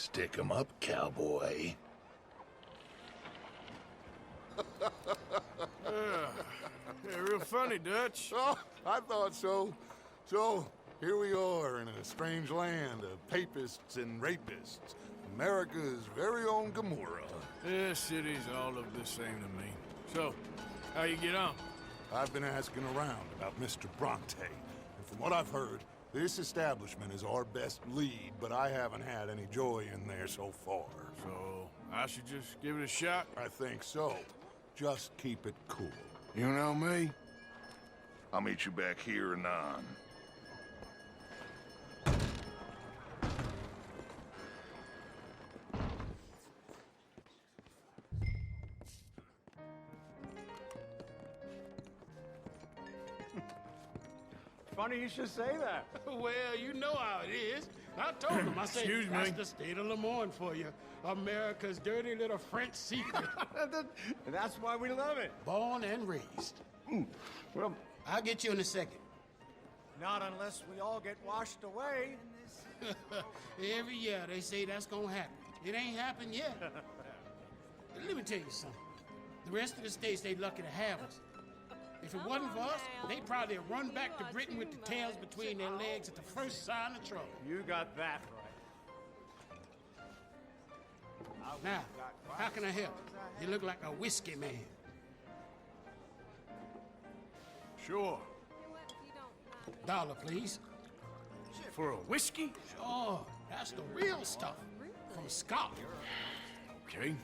Stick 'em up, cowboy. Yeah, real funny, Dutch. Oh, I thought so. So, here we are in a strange land of papists and rapists. America's very own Gomorrah. Yeah, cities all look the same to me. So, how you get on? I've been asking around about Mr. Bronte, and from what I've heard, this establishment is our best lead, but I haven't had any joy in there so far. So, I should just give it a shot? I think so. Just keep it cool. You know me? I'll meet you back here anon. Funny you should say that. Well, you know how it is. I told him. I said, Excuse that's me. the state of Lemoyne for you. America's dirty little French secret. And that's why we love it. Born and raised. Well, I'll get you in a second. not unless we all get washed away. Every year they say that's gonna happen. It ain't happened yet. Let me tell you something. The rest of the states, they lucky to have us. If it wasn't for us, they'd probably have run back to Britain with the tails between their legs at the first sign of trouble. You got that right. Now, how can I help? You look like a whiskey man. Sure. $1, please. For a whiskey? Sure, that's the real stuff. From Scotland. Okay.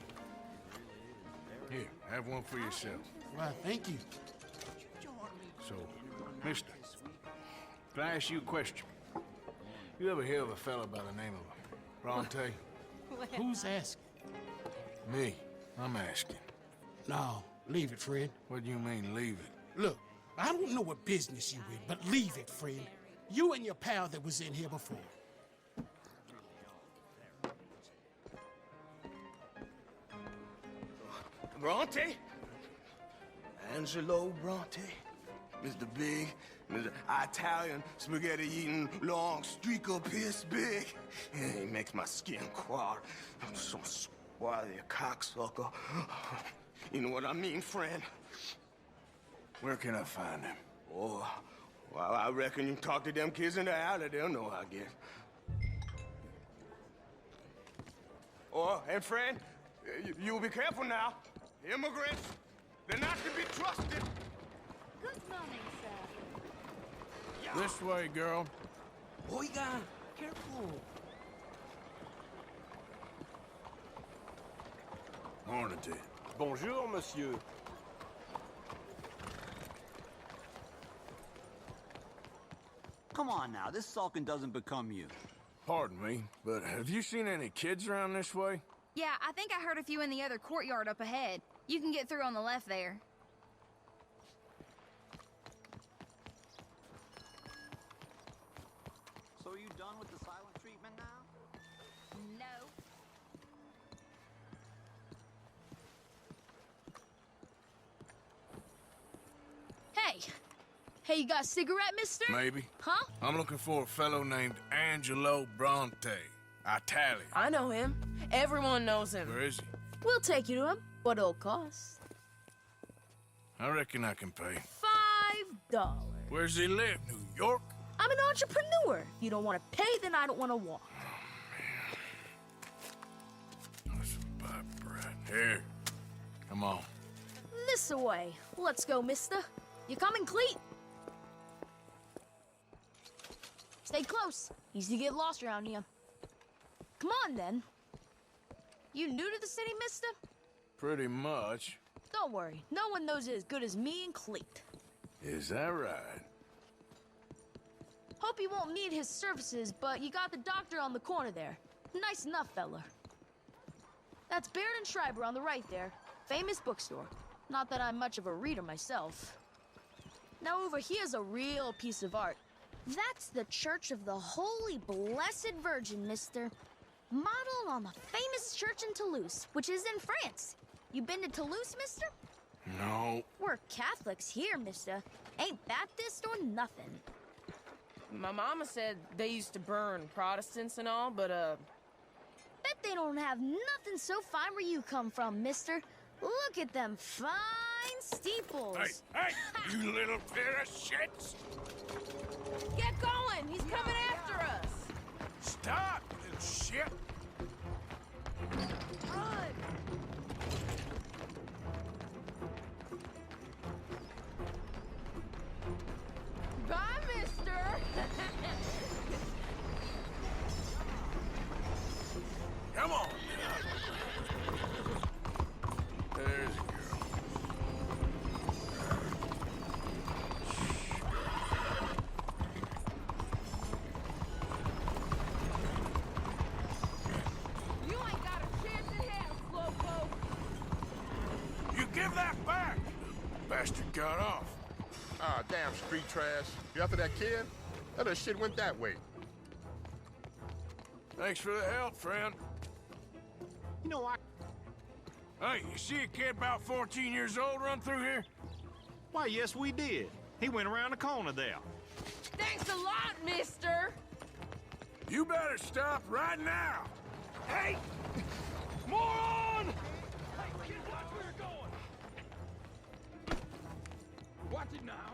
Here, have one for yourself. Well, thank you. So, mister, can I ask you a question? You ever hear of a fella by the name of Bronte? Who's asking? Me. I'm asking. No, leave it, friend. What do you mean, leave it? Look, I don't know what business you in, but leave it, friend. You and your pal that was in here before. Bronte? Angelo Bronte? Mr. Big, Mr. Italian, spaghetti-eating, long streaker piss big. Yeah, he makes my skin crawl. I'm so swarthy, a cocksucker. You know what I mean, friend? Where can I find him? Oh, well, I reckon you talk to them kids in the alley, they'll know, I guess. Oh, and friend, you'll be careful now. Immigrants, they're not to be trusted. Good morning, sir. This way, girl. Oiga, careful. Morning to you. Bonjour, monsieur. Come on now, this sulking doesn't become you. Pardon me, but have you seen any kids around this way? Yeah, I think I heard a few in the other courtyard up ahead. You can get through on the left there. So are you done with the silent treatment now? No. Hey! Hey, you got a cigarette, mister? Maybe. Huh? I'm looking for a fellow named Angelo Bronte. Italian. I know him. Everyone knows him. Where is he? We'll take you to him. What it'll cost? I reckon I can pay. $5. Where's he live? New York? I'm an entrepreneur. If you don't want to pay, then I don't want to walk. Let's buy bread. Here. Come on. This away. Let's go, mister. You coming, Cleet? Stay close. Easy to get lost around here. Come on, then. You new to the city, mister? Pretty much. Don't worry. No one knows it as good as me and Cleet. Is that right? Hope you won't need his services, but you got the doctor on the corner there. Nice enough, fella. That's Baird and Schreiber on the right there. Famous bookstore. Not that I'm much of a reader myself. Now over here's a real piece of art. That's the Church of the Holy Blessed Virgin, mister. Modeled on the famous church in Toulouse, which is in France. You been to Toulouse, mister? No. We're Catholics here, mister. Ain't Baptist or nothing. My mama said they used to burn Protestants and all, but, Bet they don't have nothing so fine where you come from, mister. Look at them fine steeples. Hey, you little pair of shits! Get going! He's coming after us! Stop, little shit! Run! Bye, mister! Come on! There's a girl. You ain't got a chance in hell, slowpoke! You give that back! Bastard got off. Ah, damn street trash. You after that kid? That other shit went that way. Thanks for the help, friend. You know, Hey, you see a kid about 14 years old run through here? Why, yes, we did. He went around the corner there. Thanks a lot, mister! You better stop right now! Hey! Moron! Hey, kid, watch where you're going! Watch it now.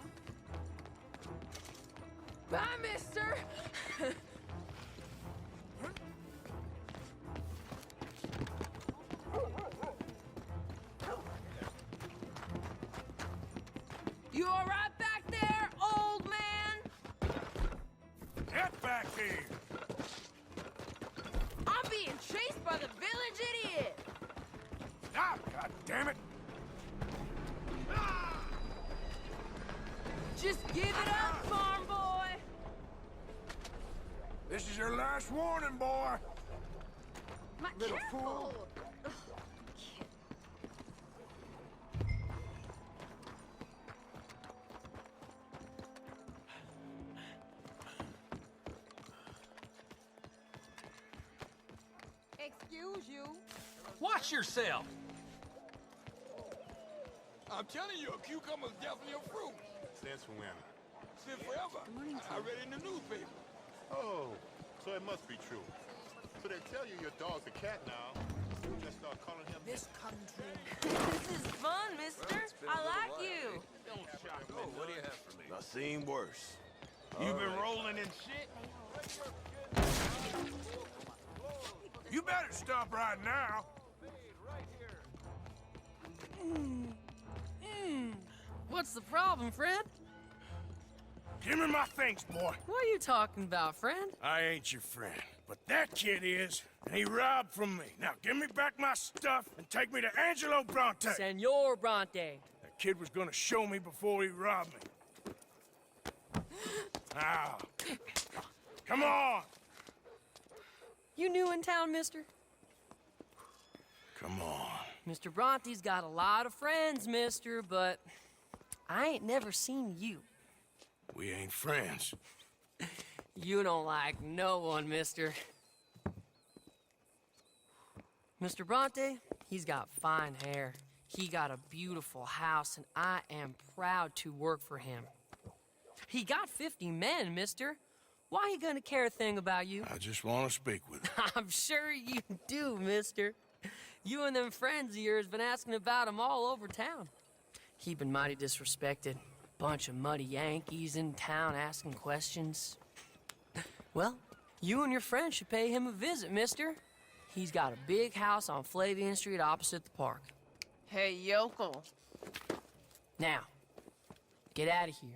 Bye, mister! You all right back there, old man? Get back here! I'm being chased by the village idiot! Stop, goddammit! Just give it up, farm boy! This is your last warning, boy! Little careful! Excuse you. Watch yourself! I'm telling you, a cucumber's definitely a fruit. Since when? Since forever. I read it in the newspaper. Oh, so it must be true. So they tell you your dog's a cat now. You just start calling him This country. This is fun, mister. I like you. Don't shock me. What do you have for me? I've seen worse. You've been rolling in shit? You better stop right now! What's the problem, friend? Give me my things, boy! What are you talking about, friend? I ain't your friend, but that kid is, and he robbed from me. Now give me back my stuff and take me to Angelo Bronte! Senor Bronte. That kid was gonna show me before he robbed me. Now, come on! You new in town, mister? Come on. Mr. Bronte's got a lot of friends, mister, but I ain't never seen you. We ain't friends. You don't like no one, mister. Mr. Bronte, he's got fine hair. He got a beautiful house, and I am proud to work for him. He got 50 men, mister. Why he gonna care a thing about you? I just want to speak with him. I'm sure you do, mister. You and them friends of yours been asking about him all over town. He been mighty disrespected. Bunch of muddy Yankees in town asking questions. Well, you and your friend should pay him a visit, mister. He's got a big house on Flavian Street opposite the park. Hey, yokel. Now, get out of here.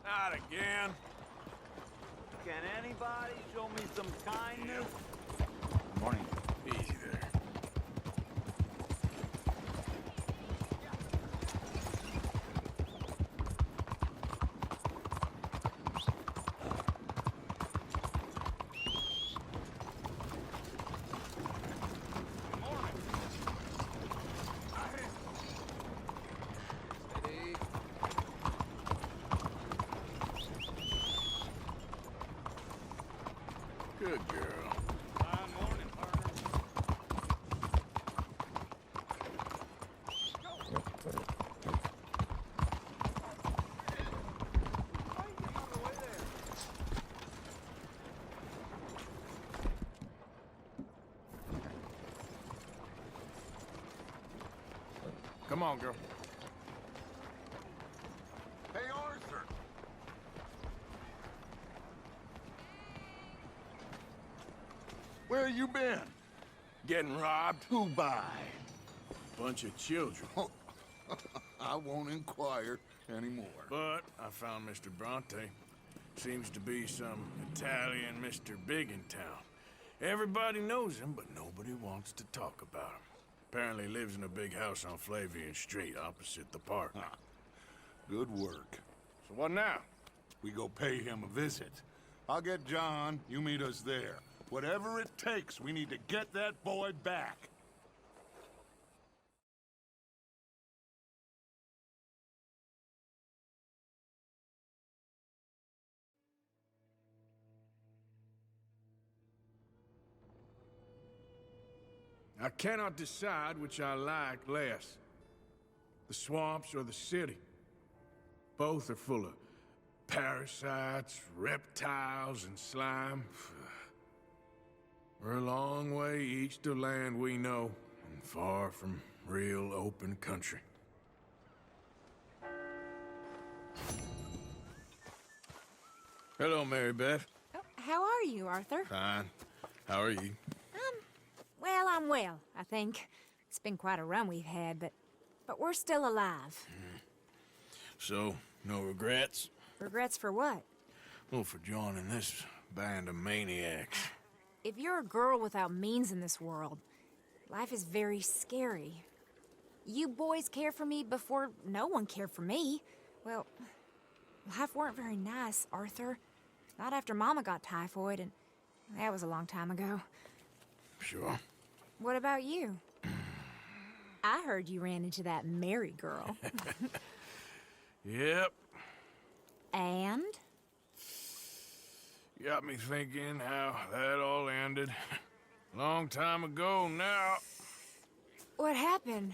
Not again. Can anybody show me some kindness? Morning. Easy there. Good girl. Fine morning, partner. Come on, girl. Hey, Arthur. Where you been? Getting robbed? Who by? Bunch of children. I won't inquire anymore. But I found Mr. Bronte. Seems to be some Italian Mr. Big in town. Everybody knows him, but nobody wants to talk about him. Apparently lives in a big house on Flavian Street, opposite the park. Ah, good work. So what now? We go pay him a visit. I'll get John, you meet us there. Whatever it takes, we need to get that boy back. I cannot decide which I like less. The swamps or the city. Both are full of parasites, reptiles, and slime. We're a long way east of land we know, and far from real open country. Hello, Mary Beth. Oh, how are you, Arthur? Fine. How are you? Well, I'm well, I think. It's been quite a run we've had, but we're still alive. So, no regrets? Regrets for what? Well, for joining this band of maniacs. If you're a girl without means in this world, life is very scary. You boys cared for me before no one cared for me. Well, life weren't very nice, Arthur. Not after Mama got typhoid, and that was a long time ago. Sure. What about you? I heard you ran into that Mary girl. Yep. And? Got me thinking how that all ended. Long time ago now. What happened?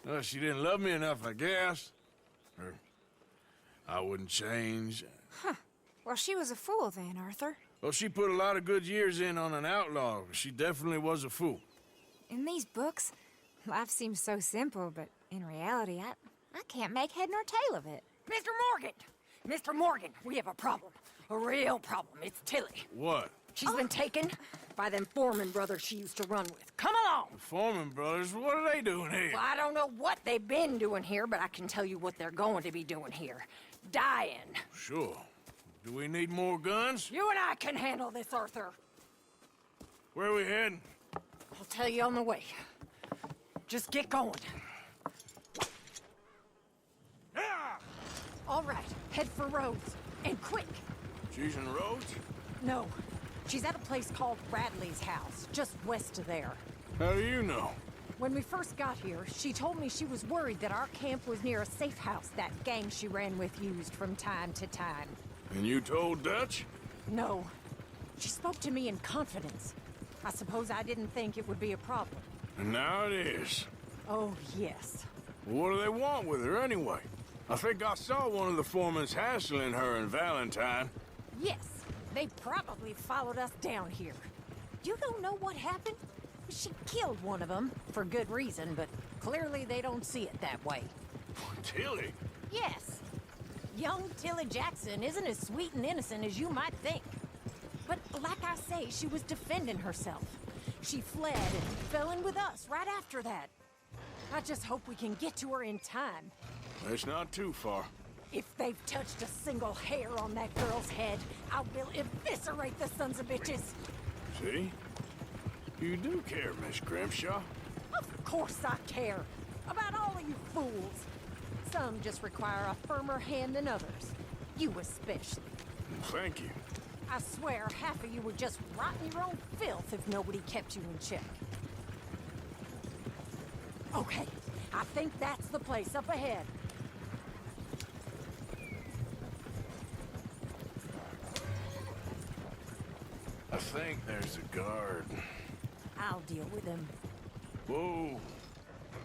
Well, she didn't love me enough, I guess. Or I wouldn't change. Huh. Well, she was a fool then, Arthur. Well, she put a lot of good years in on an outlaw. She definitely was a fool. In these books, life seems so simple, but in reality, I can't make head nor tail of it. Mr. Morgan! Mr. Morgan, we have a problem. A real problem. It's Tilly. What? She's been taken by them Foreman brothers she used to run with. Come along! The Foreman brothers? What are they doing here? Well, I don't know what they've been doing here, but I can tell you what they're going to be doing here. Dying. Sure. Do we need more guns? You and I can handle this, Arthur. Where are we heading? I'll tell you on the way. Just get going. All right, head for Rhodes. And quick. She's in Rhodes? No, she's at a place called Radley's house, just west of there. How do you know? When we first got here, she told me she was worried that our camp was near a safe house that gang she ran with used from time to time. And you told Dutch? No. She spoke to me in confidence. I suppose I didn't think it would be a problem. And now it is. Oh, yes. Well, what do they want with her anyway? I think I saw one of the foremans hassling her and Valentine. Yes, they probably followed us down here. You don't know what happened? She killed one of them, for good reason, but clearly they don't see it that way. Tilly? Yes. Young Tilly Jackson isn't as sweet and innocent as you might think. But like I say, she was defending herself. She fled and fell in with us right after that. I just hope we can get to her in time. It's not too far. If they've touched a single hair on that girl's head, I will eviscerate the sons of bitches. See? You do care, Miss Grimshaw. Of course I care. About all of you fools. Some just require a firmer hand than others. You especially. Thank you. I swear half of you would just rot in your own filth if nobody kept you in check. Okay, I think that's the place up ahead. I think there's a guard. I'll deal with him. Whoa.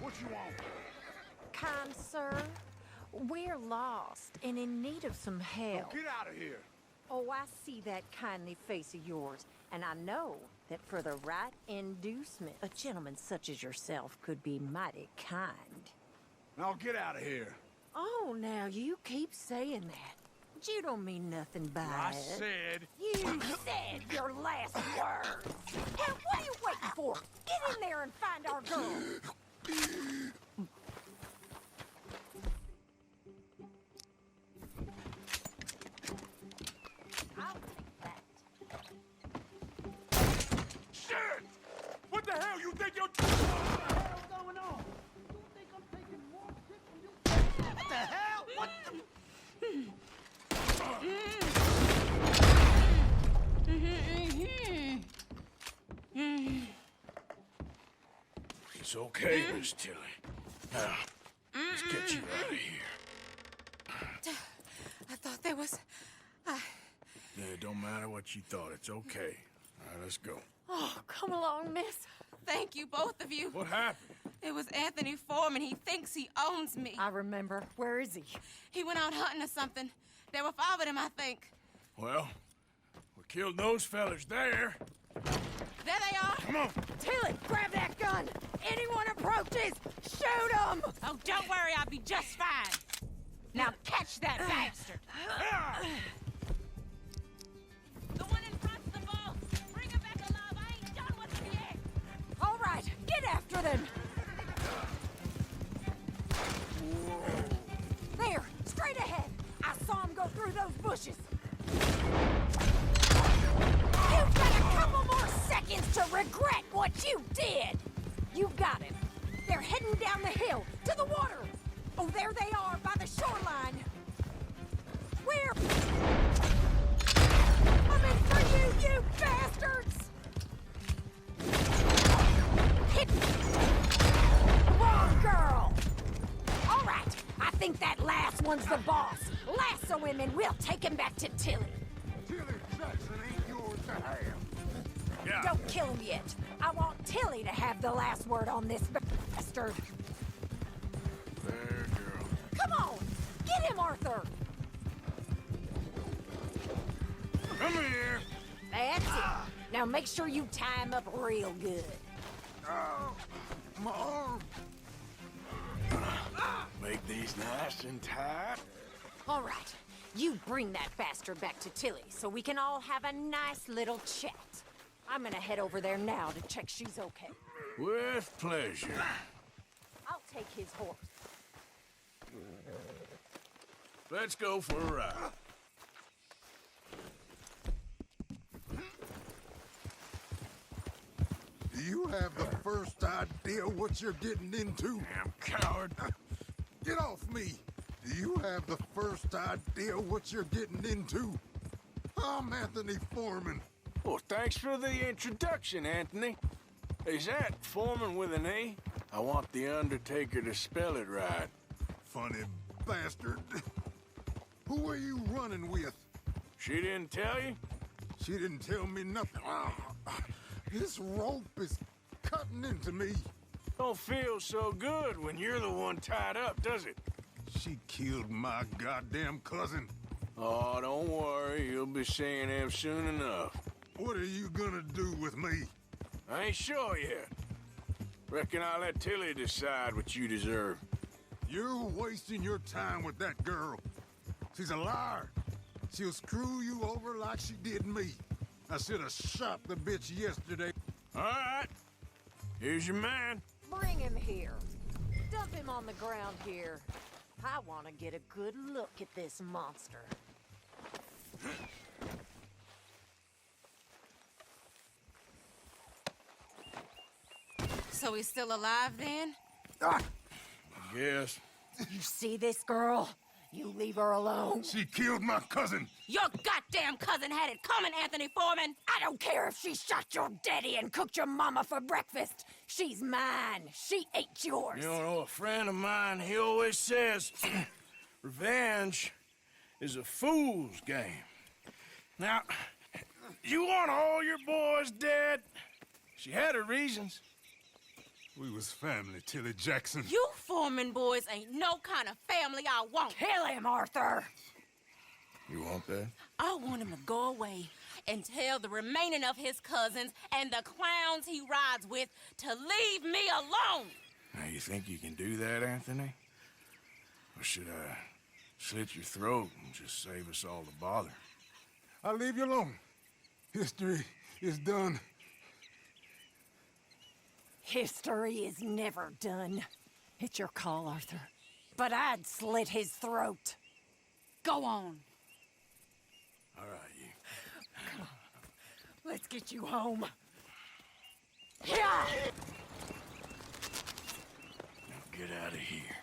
What you want? Kind sir, we're lost and in need of some help. Get out of here. Oh, I see that kindly face of yours, and I know that for the right inducement, a gentleman such as yourself could be mighty kind. Now get out of here. Oh, now you keep saying that. But you don't mean nothing by I it. said... You said your last words. Hell, what are you waiting for? Get in there and find our girl. I'll take that. Shit! What the hell you think you're... What the hell's going on? You think I'm taking more shit from you? What the hell? What the... It's okay, Miss Tilly. Now, let's get you out of here. I thought there was... Yeah, it don't matter what you thought. It's okay. All right, let's go. Oh, come along, miss. Thank you, both of you. What happened? It was Anthony Foreman. He thinks he owns me. I remember. Where is he? He went out hunting or something. There were 5 of them, I think. Well, we killed those fellas there. There they are. Come on. Tilly, grab that gun! Anyone approaches, shoot them! Oh, don't worry. I'll be just fine. Now catch that bastard! The one in front's the boss. Bring her back alive. I ain't done with her yet. All right, get after them! There, straight ahead. I saw him go through those bushes. You've got a couple more seconds to regret what you did. You got him. They're heading down the hill to the water. Oh, there they are by the shoreline. Where? Coming for you, you bastards! Hit me. Wrong girl. All right, I think that last one's the boss. Lasso him and we'll take him back to Tilly. Tilly Jackson ain't yours to have. Yeah. Don't kill him yet. I want Tilly to have the last word on this bastard. There, girl. Come on, get him, Arthur. Come here. That's it. Now make sure you tie him up real good. Oh, my arm. Make these nice and tight. All right, you bring that bastard back to Tilly so we can all have a nice little chat. I'm gonna head over there now to check she's okay. With pleasure. I'll take his horse. Let's go for a ride. Do you have the first idea what you're getting into? Damn coward. Get off me! Do you have the first idea what you're getting into? I'm Anthony Foreman. Well, thanks for the introduction, Anthony. Is that Foreman with an A? I want the Undertaker to spell it right. Funny bastard. Who are you running with? She didn't tell you? She didn't tell me nothing. This rope is cutting into me. Don't feel so good when you're the one tied up, does it? She killed my goddamn cousin. Oh, don't worry. You'll be seeing him soon enough. What are you gonna do with me? I ain't sure yet. Reckon I'll let Tilly decide what you deserve. You're wasting your time with that girl. She's a liar. She'll screw you over like she did me. I should have shot the bitch yesterday. All right. Here's your man. Bring him here. Dump him on the ground here. I want to get a good look at this monster. So he's still alive then? I guess. You see this girl? You leave her alone. She killed my cousin. Your goddamn cousin had it coming, Anthony Foreman. I don't care if she shot your daddy and cooked your mama for breakfast. She's mine. She ain't yours. You know, a friend of mine, he always says, revenge is a fool's game. Now, you want all your boys dead? She had her reasons. We was family, Tilly Jackson. You Foreman boys ain't no kind of family I want. Kill him, Arthur! You want that? I want him to go away and tell the remaining of his cousins and the clowns he rides with to leave me alone. Now, you think you can do that, Anthony? Or should I slit your throat and just save us all the bother? I'll leave you alone. History is done. History is never done. It's your call, Arthur. But I'd slit his throat. Go on. All right, you. Come on. Let's get you home. Yeah! Now get out of here.